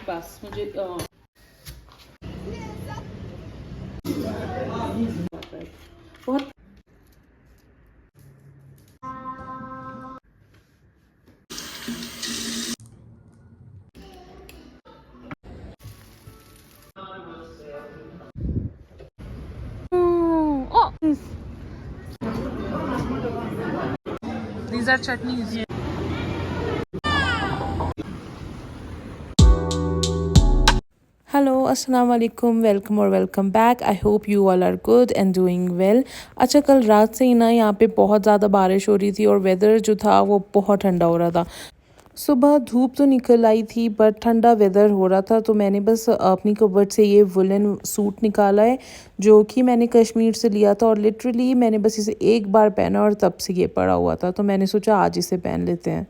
बस मुझे बहुत These are chutneys. हेलो अस्सलाम वालेकुम वेलकम और welcome back. I hope you all are good and doing well. अच्छा, कल रात से ही ना यहाँ पे बहुत ज़्यादा बारिश हो रही थी और वेदर जो था वो बहुत ठंडा हो रहा था। सुबह धूप तो निकल आई थी बट ठंडा वेदर हो रहा था, तो मैंने बस अपनी कबर्ड से ये वुलन सूट निकाला है जो कि मैंने कश्मीर से लिया था और लिटरली मैंने बस इसे एक बार पहना और तब से ये पड़ा हुआ था, तो मैंने सोचा आज इसे पहन लेते हैं।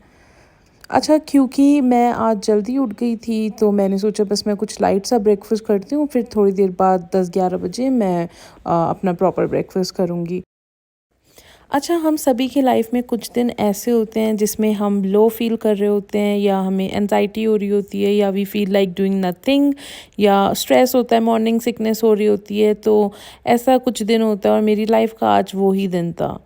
अच्छा, क्योंकि मैं आज जल्दी उठ गई थी तो मैंने सोचा बस मैं कुछ लाइट सा ब्रेकफास्ट करती हूँ, फिर थोड़ी देर बाद 10-11 बजे मैं अपना प्रॉपर ब्रेकफास्ट करूँगी। अच्छा, हम सभी की लाइफ में कुछ दिन ऐसे होते हैं जिसमें हम लो फील कर रहे होते हैं या हमें एनजाइटी हो रही होती है या we feel like doing nothing या स्ट्रेस होता है, मॉर्निंग सिकनेस हो रही होती है। तो ऐसा कुछ दिन होता है और मेरी लाइफ का आज वो ही दिन था।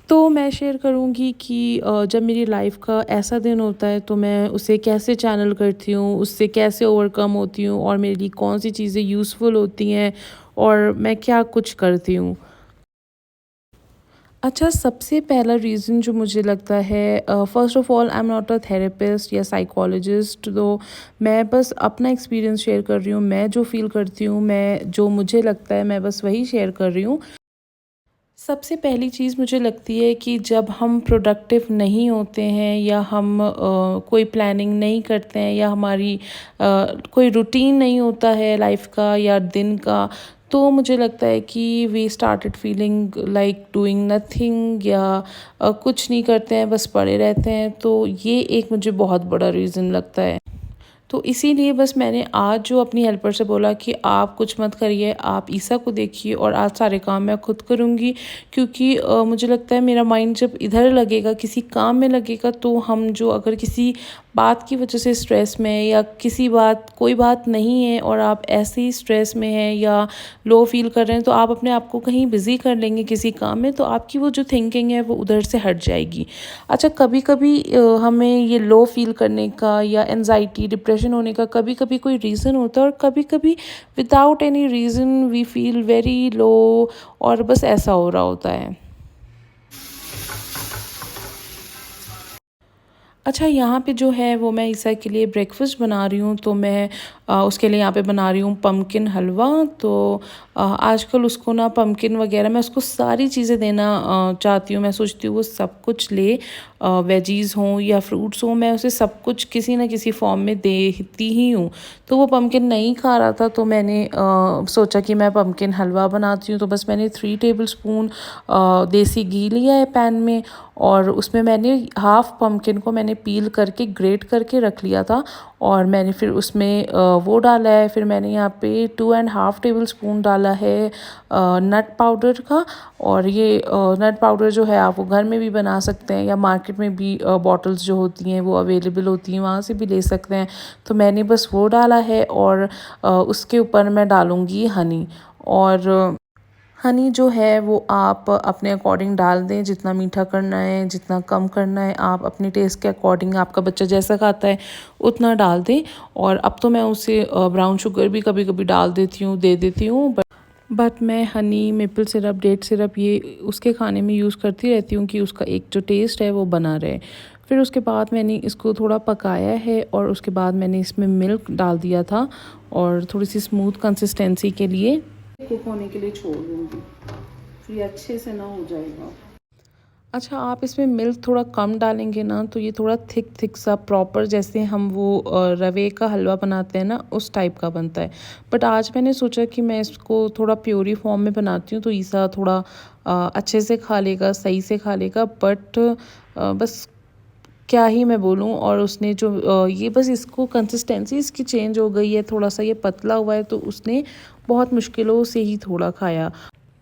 तो मैं शेयर करूँगी कि जब मेरी लाइफ का ऐसा दिन होता है तो मैं उसे कैसे चैनल करती हूँ, उससे कैसे ओवरकम होती हूँ और मेरे लिए कौन सी चीज़ें यूज़फुल होती हैं और मैं क्या कुछ करती हूँ। अच्छा, सबसे पहला रीज़न जो मुझे लगता है, first of all I am not a therapist या साइकोलॉजिस्ट, तो मैं बस अपना एक्सपीरियंस शेयर कर रही हूँ। मैं जो फ़ील करती हूँ, मैं जो मुझे लगता है मैं बस वही शेयर कर रही हूँ। सबसे पहली चीज़ मुझे लगती है कि जब हम प्रोडक्टिव नहीं होते हैं या हम कोई प्लानिंग नहीं करते हैं या हमारी कोई रूटीन नहीं होता है लाइफ का या दिन का, तो मुझे लगता है कि we started feeling like doing nothing या कुछ नहीं करते हैं, बस पड़े रहते हैं। तो ये एक मुझे बहुत बड़ा रीज़न लगता है। तो इसीलिए बस मैंने आज जो अपनी हेल्पर से बोला कि आप कुछ मत करिए, आप ईसा को देखिए और आज सारे काम मैं खुद करूँगी, क्योंकि मुझे लगता है मेरा माइंड जब इधर लगेगा, किसी काम में लगेगा, तो हम जो अगर किसी बात की वजह से स्ट्रेस में है या किसी बात कोई बात नहीं है और आप ऐसे ही स्ट्रेस में हैं या लो फील कर रहे हैं, तो आप अपने आप को कहीं बिज़ी कर लेंगे किसी काम में, तो आपकी वो जो थिंकिंग है वो उधर से हट जाएगी। अच्छा, कभी कभी हमें ये लो फील करने का या एनजाइटी डिप्रेशन होने का कभी कभी कोई रीज़न होता है और कभी कभी without any reason we feel very low और बस ऐसा हो रहा होता है। अच्छा, यहाँ पे जो है वो मैं ईसा के लिए ब्रेकफ़ास्ट बना रही हूँ, तो मैं उसके लिए यहाँ पे बना रही हूँ पम्पकिन हलवा। तो आजकल उसको ना पम्पकिन वगैरह मैं उसको सारी चीज़ें देना चाहती हूँ। मैं सोचती हूँ वो सब कुछ ले, वेजीज़ हों या फ्रूट्स हों, मैं उसे सब कुछ किसी न किसी फॉर्म में देती ही हूँ। तो वो पम्पकिन नहीं खा रहा था, तो मैंने सोचा कि मैं पम्पकिन हलवा बनाती हूँ। तो बस मैंने 3 टेबल स्पून देसी घी लिया है पैन में और उसमें मैंने हाफ़ पम्पकिन को मैंने पील करके ग्रेट करके रख लिया था और मैंने फिर उसमें वो डाला है। फिर मैंने यहाँ पे 2.5 टेबल स्पून डाला है नट पाउडर का। और ये नट पाउडर जो है आप वो घर में भी बना सकते हैं या मार्केट में भी बॉटल्स जो होती हैं वो अवेलेबल होती हैं, वहाँ से भी ले सकते हैं। तो मैंने बस वो डाला है और उसके ऊपर मैं डालूँगी हनी। और हनी जो है वो आप अपने अकॉर्डिंग डाल दें, जितना मीठा करना है जितना कम करना है आप अपने टेस्ट के अकॉर्डिंग, आपका बच्चा जैसा खाता है उतना डाल दें। और अब तो मैं उसे ब्राउन शुगर भी कभी कभी डाल देती हूँ, दे देती हूँ, बट मैं honey, maple syrup, date syrup ये उसके खाने में यूज़ करती रहती हूँ कि उसका एक जो टेस्ट है वो बना रहे। फिर उसके बाद मैंने इसको थोड़ा पकाया है और उसके बाद मैंने इसमें मिल्क डाल दिया था और थोड़ी सी स्मूथ कंसिस्टेंसी के लिए कुक होने के लिए छोड़ दूँगी, फिर ये अच्छे से ना हो जाएगा। अच्छा, आप इसमें मिल्क थोड़ा कम डालेंगे ना तो ये थोड़ा थिक थिक सा प्रॉपर, जैसे हम वो रवे का हलवा बनाते हैं ना उस टाइप का बनता है। बट आज मैंने सोचा कि मैं इसको थोड़ा प्योरी फॉर्म में बनाती हूँ तो ईसा थोड़ा अच्छे से खा लेगा, सही से खा लेगा। बट बस क्या ही मैं बोलूँ। और उसने जो ये बस इसको कंसिस्टेंसी इसकी चेंज हो गई है, थोड़ा सा ये पतला हुआ है, तो उसने बहुत मुश्किलों से ही थोड़ा खाया।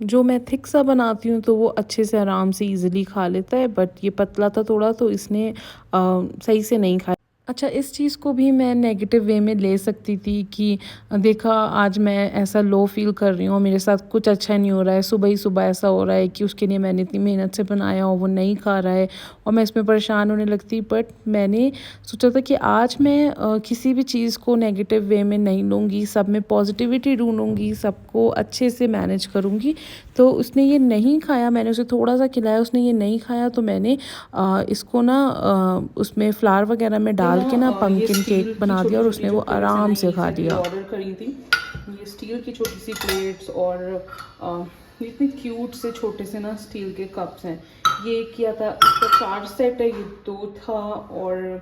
जो मैं थिक सा बनाती हूँ तो वो अच्छे से आराम से इजीली खा लेता है, बट ये पतला था थोड़ा तो इसने सही से नहीं खाया। अच्छा, इस चीज़ को भी मैं नेगेटिव वे में ले सकती थी कि देखा आज मैं ऐसा लो फील कर रही हूँ, मेरे साथ कुछ अच्छा नहीं हो रहा है, सुबह ही सुबह ऐसा हो रहा है कि उसके लिए मैंने इतनी मेहनत से बनाया हो वो नहीं खा रहा है और मैं इसमें परेशान होने लगती। बट मैंने सोचा था कि आज मैं किसी भी चीज़ को नेगेटिव वे में नहीं लूँगी, सब में पॉजिटिविटी ढूंढूंगी, सबको अच्छे से मैनेज करूँगी। तो उसने ये नहीं खाया, मैंने उसे थोड़ा सा खिलाया, उसने ये नहीं खाया, तो मैंने इसको ना उसमें फ्लावर वगैरह में डाल के ना ये पम्पकिन स्टील केक की बना दिया और छोटी-छोटी उसने जो वो प्लेट्स हैं ना, आराम से ये खा इसके लिए लिया। ऑर्डर करी थी। ये स्टील की छोटी सी प्लेट्स और इतने क्यूट से छोटे से ना स्टील के कप्स हैं। ये किया था, इसका 4 सेट है, ये 2 था और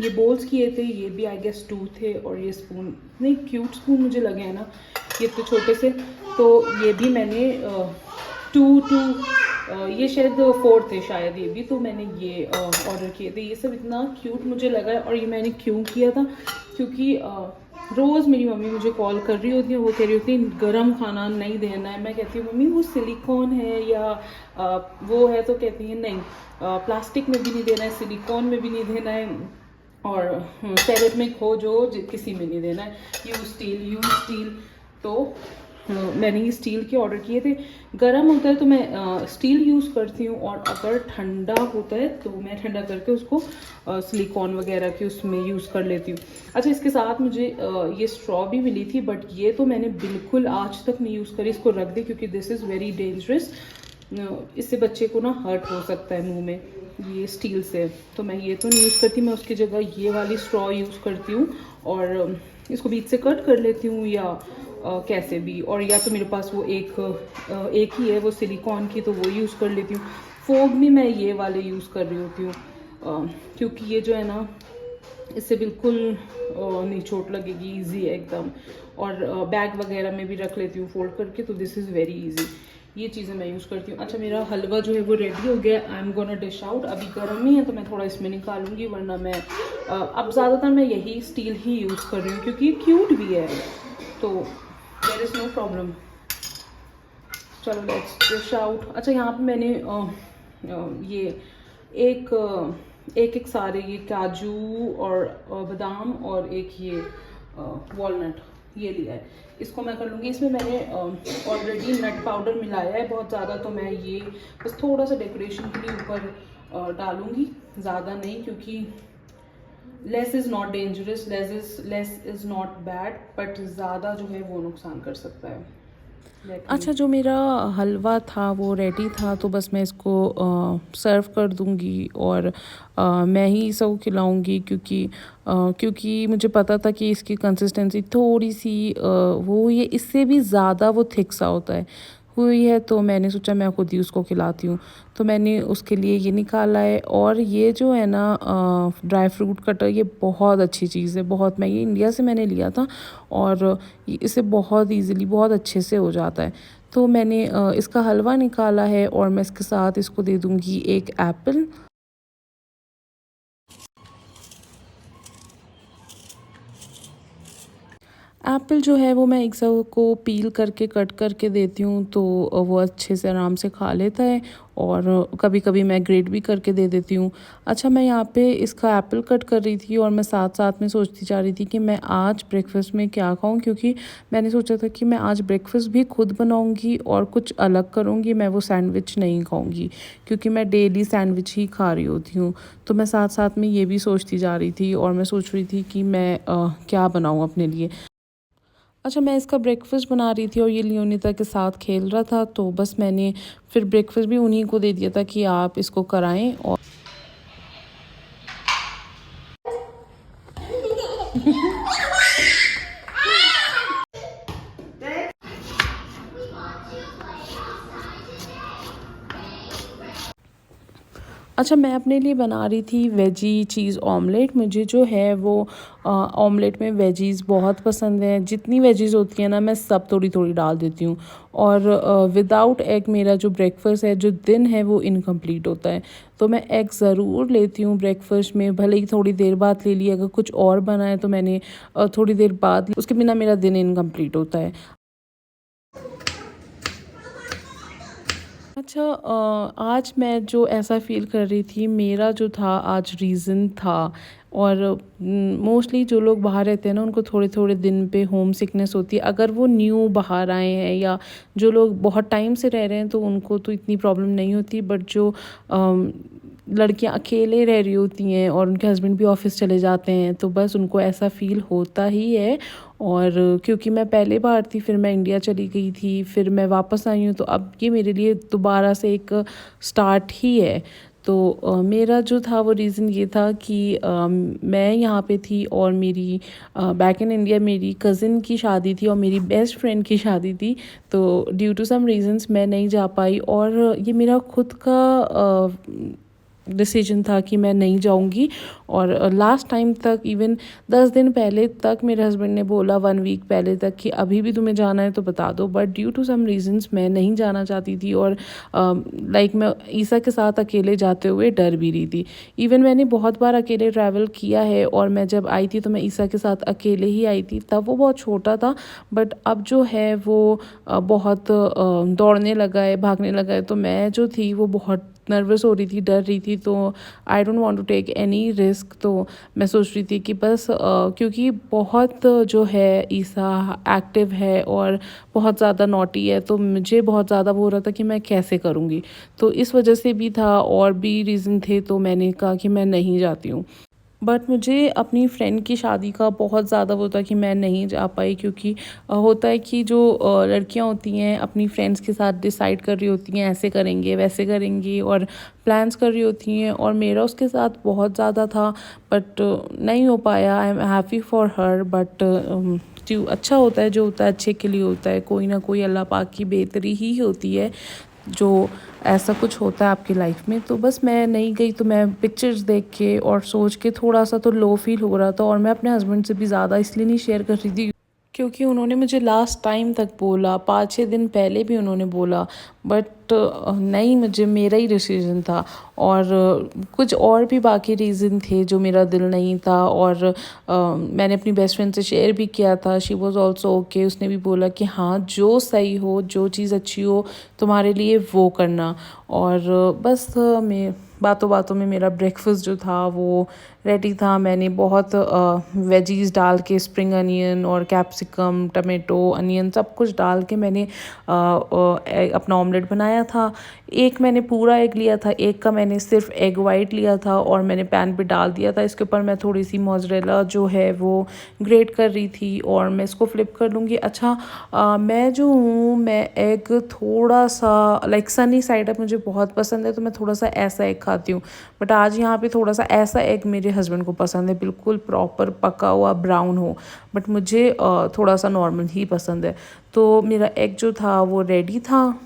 ये बोल्स किए थे, ये भी आई गेस 2 थे और ये स्पून, नहीं क्यूट स्पून मुझे लगे हैं ना ये तो छोटे से, तो ये भी मैंने 2 ये शायद 4 थे शायद, ये भी तो मैंने ये ऑर्डर किए थे। ये सब इतना क्यूट मुझे लगा है और ये मैंने क्यों किया था क्योंकि रोज़ मेरी मम्मी मुझे कॉल कर रही होती है, वो कह रही होती है गरम खाना नहीं देना है। मैं कहती हूँ मम्मी वो सिलिकॉन है या वो है, तो कहती है नहीं प्लास्टिक में भी नहीं देना है, सिलिकॉन में भी नहीं देना है और सेरेमिक हो जो किसी में नहीं देना है, यूज स्टील। तो मैंने ये स्टील के ऑर्डर किए थे। गर्म होता है तो मैं स्टील यूज़ करती हूँ और अगर ठंडा होता है तो मैं ठंडा करके उसको सिलिकॉन वगैरह के उसमें यूज़ कर लेती हूँ। अच्छा, इसके साथ मुझे ये स्ट्रॉ भी मिली थी, बट ये तो मैंने बिल्कुल आज तक नहीं यूज़ करी, इसको रख दी क्योंकि दिस इज़ वेरी डेंजरस। इससे बच्चे को ना हर्ट हो सकता है मुंह में, ये स्टील से, तो मैं ये तो नहीं यूज़ करती। मैं उसकी जगह ये वाली स्ट्रॉ यूज़ करती हूँ और इसको बीच से कट कर लेती हूँ या कैसे भी, और या तो मेरे पास वो एक ही है वो सिलिकॉन की, तो वो यूज़ कर लेती हूँ। फोग भी मैं ये वाले यूज़ कर रही होती हूँ क्योंकि ये जो है ना इससे बिल्कुल नहीं चोट लगेगी, इजी है एकदम, और बैग वगैरह में भी रख लेती हूँ फोल्ड करके, तो दिस इज़ वेरी इजी। ये चीज़ें मैं यूज़ करती हूँ। अच्छा, मेरा हलवा जो है वो रेडी हो गया, I am gonna dish out. अभी गर्म ही है तो मैं थोड़ा इसमें निकालूंगी, वरना मैं अब ज़्यादातर मैं यही स्टील ही यूज़ कर रही हूँ क्योंकि ये क्यूट भी है, तो देयर इज़ नो प्रॉब्लम। चलो लेट्स डिश आउट। अच्छा, यहाँ पे मैंने ये एक सारे ये काजू और बादाम और एक ये वॉलनट ये लिया है, इसको मैं कर लूँगी। इसमें मैंने ऑलरेडी नट पाउडर मिलाया है बहुत ज़्यादा, तो मैं ये बस थोड़ा सा डेकोरेशन के लिए ऊपर डालूँगी, ज़्यादा नहीं, क्योंकि less is not dangerous, less is not bad, but ज़्यादा जो है वो नुकसान कर सकता है। अच्छा, जो मेरा हलवा था वो रेडी था, तो बस मैं इसको सर्व कर दूंगी और मैं ही सबको खिलाऊंगी क्योंकि मुझे पता था कि इसकी कंसिस्टेंसी थोड़ी सी वो ये इससे भी ज़्यादा वो थिक सा होता है हुई है, तो मैंने सोचा मैं खुद ही उसको खिलाती हूँ। तो मैंने उसके लिए ये निकाला है, और ये जो है ना ड्राई फ्रूट कटर, ये बहुत अच्छी चीज़ है, बहुत। मैं ये इंडिया से मैंने लिया था और इसे बहुत इजीली बहुत अच्छे से हो जाता है। तो मैंने इसका हलवा निकाला है और मैं इसके साथ इसको दे दूँगी एक एप्पल। एप्पल जो है वो मैं एक सब को पील करके कट करके देती हूँ, तो वो अच्छे से आराम से खा लेता है, और कभी कभी मैं ग्रेट भी करके दे देती हूँ। अच्छा, मैं यहाँ पे इसका एप्पल कट कर रही थी और मैं साथ साथ में सोचती जा रही थी कि मैं आज ब्रेकफास्ट में क्या खाऊँ, क्योंकि मैंने सोचा था कि मैं आज ब्रेकफास्ट भी खुद बनाऊँगी और कुछ अलग करूँगी, मैं वो सैंडविच नहीं खाऊँगी क्योंकि मैं डेली सैंडविच ही खा रही होती हूँ। तो मैं साथ साथ में ये भी सोचती जा रही थी और मैं सोच रही थी कि मैं क्या बनाऊँ अपने लिए। अच्छा, मैं इसका ब्रेकफ़ास्ट बना रही थी और ये लियोनिता के साथ खेल रहा था, तो बस मैंने फिर ब्रेकफ़ास्ट भी उन्हीं को दे दिया था कि आप इसको कराएं। और अच्छा, मैं अपने लिए बना रही थी वेजी चीज़ ऑमलेट। मुझे जो है वो ऑमलेट में वेजीज़ बहुत पसंद है, जितनी वेजीज़ होती हैं ना मैं सब थोड़ी थोड़ी डाल देती हूँ, और विदाउट एग मेरा जो ब्रेकफास्ट है, जो दिन है, वो इनकम्प्लीट होता है। तो मैं एग ज़रूर लेती हूँ ब्रेकफास्ट में, भले ही थोड़ी देर बाद ले ली, अगर कुछ और बना है तो मैंने थोड़ी देर बाद, उसके बिना मेरा दिन इनकम्प्लीट होता है। अच्छा आज मैं जो ऐसा फ़ील कर रही थी, मेरा जो था आज रीज़न था। और मोस्टली जो लोग बाहर रहते हैं ना, उनको थोड़े-थोड़े दिन पे होम सिकनेस होती है। अगर वो न्यू बाहर आए हैं या जो लोग बहुत टाइम से रह रहे हैं, तो उनको तो इतनी प्रॉब्लम नहीं होती। बट जो लड़कियां अकेले रह रही होती हैं और उनके हस्बैंड भी ऑफ़िस चले जाते हैं, तो बस उनको ऐसा फ़ील होता ही है। और क्योंकि मैं पहले बार थी, फिर मैं इंडिया चली गई थी, फिर मैं वापस आई हूँ, तो अब ये मेरे लिए दोबारा से एक स्टार्ट ही है। तो मेरा जो था वो रीज़न ये था कि मैं यहाँ पे थी और मेरी बैक इन इंडिया मेरी कज़िन की शादी थी और मेरी बेस्ट फ्रेंड की शादी थी। तो ड्यू टू सम रीज़न्स मैं नहीं जा पाई, और ये मेरा खुद का डिसीजन था कि मैं नहीं जाऊंगी। और लास्ट टाइम तक, इवन 10 दिन पहले तक मेरे हस्बैंड ने बोला, 1 वीक पहले तक, कि अभी भी तुम्हें जाना है तो बता दो। But due to some reasons मैं नहीं जाना चाहती थी। और लाइक मैं ईसा के साथ अकेले जाते हुए डर भी रही थी। इवन मैंने बहुत बार अकेले ट्रैवल किया है, और मैं जब आई थी तो मैं ईसा के साथ अकेले ही आई थी। तब वो बहुत छोटा था, बट अब जो है वो बहुत दौड़ने लगा है, भागने लगा है। तो मैं जो थी वो बहुत नर्वस हो रही थी, डर रही थी। तो I don't want to take any risk. तो मैं सोच रही थी कि बस क्योंकि बहुत जो है ईसा एक्टिव है और बहुत ज़्यादा नॉटी है, तो मुझे बहुत ज़्यादा वो हो रहा था कि मैं कैसे करूँगी। तो इस वजह से भी था, और भी रीज़न थे, तो मैंने कहा कि मैं नहीं जाती हूँ। बट मुझे अपनी फ्रेंड की शादी का बहुत ज़्यादा वो था कि मैं नहीं जा पाई, क्योंकि होता है कि जो लड़कियां होती हैं अपनी फ्रेंड्स के साथ डिसाइड कर रही होती हैं, ऐसे करेंगे वैसे करेंगे, और प्लान्स कर रही होती हैं, और मेरा उसके साथ बहुत ज़्यादा था। बट नहीं हो पाया। I am happy for her. But जो अच्छा होता है, जो होता है अच्छे के लिए होता है। कोई ना कोई अल्लाह पाक की बेहतरी ही होती है जो ऐसा कुछ होता है आपकी लाइफ में। तो बस मैं नहीं गई। तो मैं पिक्चर्स देख के और सोच के थोड़ा सा तो लो फील हो रहा था, और मैं अपने हस्बैंड से भी ज़्यादा इसलिए नहीं शेयर कर रही थी क्योंकि उन्होंने मुझे लास्ट टाइम तक बोला, 5-6 दिन पहले भी उन्होंने बोला। बट नहीं, मुझे मेरा ही डिसीजन था। और कुछ और भी बाकी रीज़न थे जो मेरा दिल नहीं था। और मैंने अपनी बेस्ट फ्रेंड से शेयर भी किया था। She was also okay. उसने भी बोला कि हाँ, जो सही हो, जो चीज़ अच्छी हो तुम्हारे लिए वो करना। और बस मैं बातों बातों में मेरा ब्रेकफास्ट जो था वो रेडी था। मैंने बहुत वेजीज डाल के, स्प्रिंग अनियन और कैप्सिकम, टमाटो, अनियन सब कुछ डाल के मैंने अपना ऑमलेट बनाया था। एक मैंने पूरा एग लिया था, एक का मैंने सिर्फ एग वाइट लिया था, और मैंने पैन पे डाल दिया था। इसके ऊपर मैं थोड़ी सी मोज़रेला जो है वो ग्रेट कर रही थी, और मैं इसको फ्लिप कर लूँगी। अच्छा, मैं जो हूँ, मैं एग थोड़ा सा लाइक सनी साइड अप मुझे बहुत पसंद है, तो मैं थोड़ा सा ऐसा एग खाती हूँ। बट आज यहाँ पे थोड़ा सा ऐसा एग मेरे हस्बैंड को पसंद है, बिल्कुल प्रॉपर पका हुआ ब्राउन हो। बट मुझे थोड़ा सा नॉर्मल ही पसंद है। तो मेरा एग जो था वो रेडी था,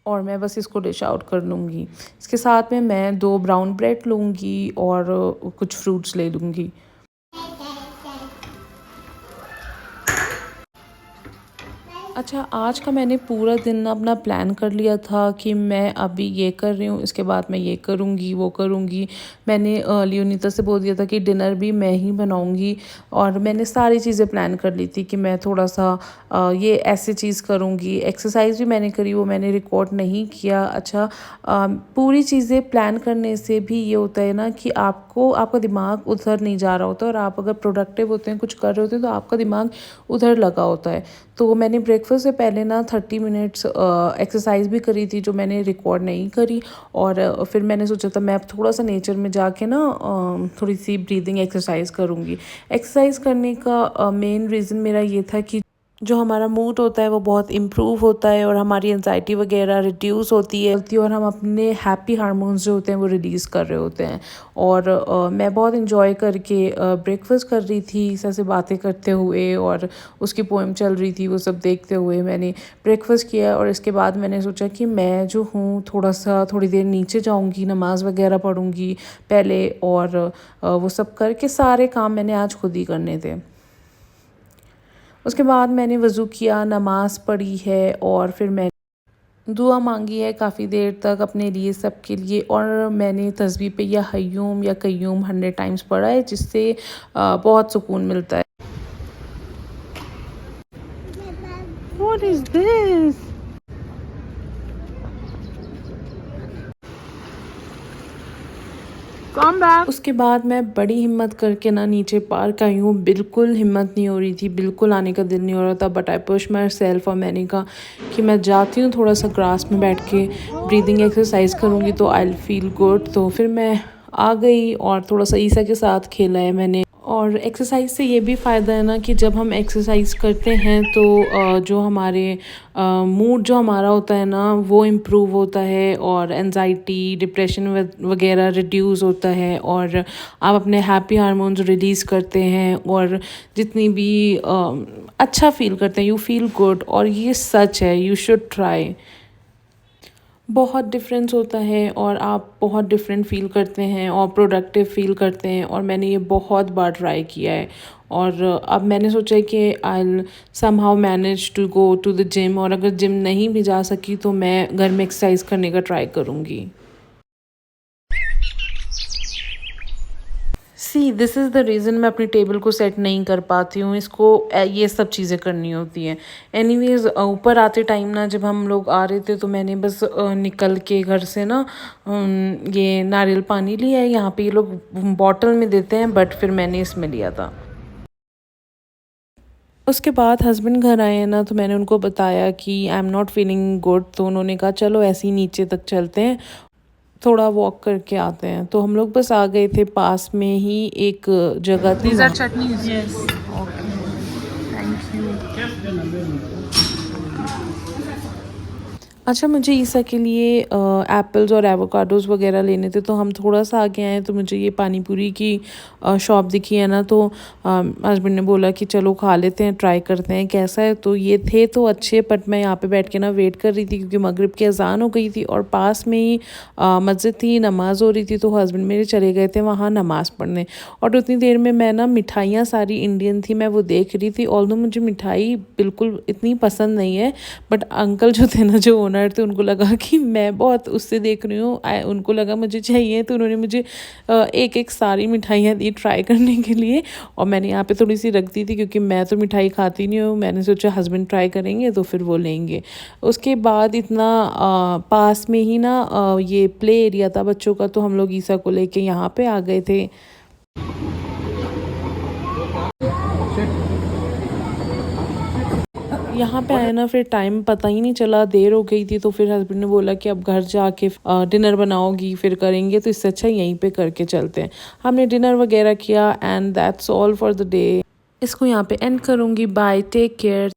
और मैं बस इसको डिश आउट कर लूँगी। इसके साथ में मैं 2 ब्राउन ब्रेड लूँगी और कुछ फ्रूट्स ले लूँगी। अच्छा, आज का मैंने पूरा दिन अपना प्लान कर लिया था कि मैं अभी ये कर रही हूँ, इसके बाद मैं ये करूँगी, वो करूँगी। मैंने लियोनीता से बोल दिया था कि डिनर भी मैं ही बनाऊँगी, और मैंने सारी चीज़ें प्लान कर ली थी कि मैं थोड़ा सा ये ऐसी चीज़ करूँगी। एक्सरसाइज भी मैंने करी, वो मैंने रिकॉर्ड नहीं किया। अच्छा, पूरी चीज़ें प्लान करने से भी ये होता है ना कि आपका दिमाग उधर नहीं जा रहा होता, और आप अगर प्रोडक्टिव होते हैं, कुछ कर रहे होते हैं, तो आपका दिमाग उधर लगा होता है। तो मैंने ब्रेकफास्ट से पहले ना 30 मिनट्स एक्सरसाइज भी करी थी, जो मैंने रिकॉर्ड नहीं करी। और फिर मैंने सोचा था मैं अब थोड़ा सा नेचर में जाके ना थोड़ी सी ब्रीदिंग एक्सरसाइज करूँगी। एक्सरसाइज करने का मेन रीज़न मेरा ये था कि जो हमारा मूड होता है वो बहुत इम्प्रूव होता है, और हमारी एंजाइटी वगैरह रिड्यूस होती है, और हम अपने हैप्पी हार्मोन्स जो होते हैं वो रिलीज़ कर रहे होते हैं। और मैं बहुत इन्जॉय करके ब्रेकफास्ट कर रही थी, ऐसे बातें करते हुए, और उसकी पोएम चल रही थी, वो सब देखते हुए मैंने ब्रेकफास्ट किया। और इसके बाद मैंने सोचा कि मैं जो हूँ थोड़ी देर नीचे जाऊँगी, नमाज़ वगैरह पढ़ूँगी पहले, और वो सब करके सारे काम मैंने आज खुद ही करने थे। उसके बाद मैंने वज़ू किया, नमाज़ पढ़ी है, और फिर मैं दुआ मांगी है काफ़ी देर तक अपने लिए, सब के लिए। और मैंने तस्बीह पे या हय्यूम या कय्यूम 100 टाइम्स पढ़ा है, जिससे बहुत सुकून मिलता है। What is this? उसके बाद मैं बड़ी हिम्मत करके ना नीचे पार्क आई हूँ। बिल्कुल हिम्मत नहीं हो रही थी, बिल्कुल आने का दिल नहीं हो रहा था, but I push my self और मैंने कहा कि मैं जाती हूँ, थोड़ा सा ग्रास में बैठ के ब्रीदिंग एक्सरसाइज करूँगी तो आई फील गुड। तो फिर मैं आ गई और थोड़ा सा ईसा के साथ खेला है मैंने। और एक्सरसाइज से ये भी फ़ायदा है ना कि जब हम एक्सरसाइज करते हैं तो जो हमारे मूड जो हमारा होता है ना वो इम्प्रूव होता है और एंजाइटी डिप्रेशन वगैरह रिड्यूस होता है और आप अपने हैप्पी हार्मोन्स रिलीज़ करते हैं और जितनी भी अच्छा फील करते हैं, यू फील गुड। और ये सच है, यू शुड ट्राई। बहुत डिफरेंस होता है और आप बहुत डिफरेंट फ़ील करते हैं और प्रोडक्टिव फ़ील करते हैं और मैंने ये बहुत बार ट्राई किया है। और अब मैंने सोचा है कि I somehow manage to go to the gym, और अगर जिम नहीं भी जा सकी तो मैं घर में एक्सरसाइज करने का ट्राई करूँगी। See this is the reason मैं अपनी टेबल को सेट नहीं कर पाती हूँ। इसको ये सब चीज़ें करनी होती हैं। एनीवेज ऊपर आते टाइम ना जब हम लोग आ रहे थे तो मैंने बस निकल के घर से ना ये नारियल पानी लिया है। यहाँ पे ये लोग बॉटल में देते हैं बट फिर मैंने इसमें लिया था। उसके बाद हस्बैंड घर आए हैं ना तो मैंने उनको बताया कि I am not feeling good, तो उन्होंने कहा चलो ऐसे ही नीचे तक चलते हैं, थोड़ा वॉक करके आते हैं। तो हम लोग बस आ गए थे, पास में ही एक जगह थी। अच्छा, मुझे ईसा के लिए एप्पल्स और एवोकाडोज़ वगैरह लेने थे तो हम थोड़ा सा आगे आए तो मुझे ये पानी पूरी की शॉप दिखी है ना, तो हस्बैंड ने बोला कि चलो खा लेते हैं, ट्राई करते हैं कैसा है। तो ये थे तो अच्छे, बट मैं यहाँ पे बैठ के ना वेट कर रही थी क्योंकि मगरिब की अजान हो गई थी और पास में ही मस्जिद थी, नमाज़ हो रही थी। तो हस्बैंड मेरे चले गए थे वहाँ नमाज़ पढ़ने और उतनी देर में मैं ना मिठाइयाँ सारी इंडियन थी मैं वो देख रही थी। ऑल्दो मुझे मिठाई बिल्कुल इतनी पसंद नहीं है, बट अंकल जो थे ना जो ओनर थे उनको लगा कि मैं बहुत उससे देख रही हूँ, उनको लगा मुझे चाहिए, तो उन्होंने मुझे एक एक सारी मिठाइयाँ दी ट्राई करने के लिए। और मैंने यहाँ पे थोड़ी सी रख दी थी क्योंकि मैं तो मिठाई खाती नहीं हूँ। मैंने सोचा हस्बैंड ट्राई करेंगे तो फिर वो लेंगे। उसके बाद इतना पास में ही ना ये प्ले एरिया था बच्चों का, तो हम लोग ईसा को लेके यहाँ पे आ गए थे। यहाँ पे आए ना फिर टाइम पता ही नहीं चला, देर हो गई थी। तो फिर हस्बैंड ने बोला कि अब घर जाके डिनर बनाओगी फिर करेंगे, तो इससे अच्छा यहीं पे करके चलते हैं। हमने डिनर वगैरह किया and that's all for the day. इसको यहाँ पे एंड करूँगी। Bye, take care.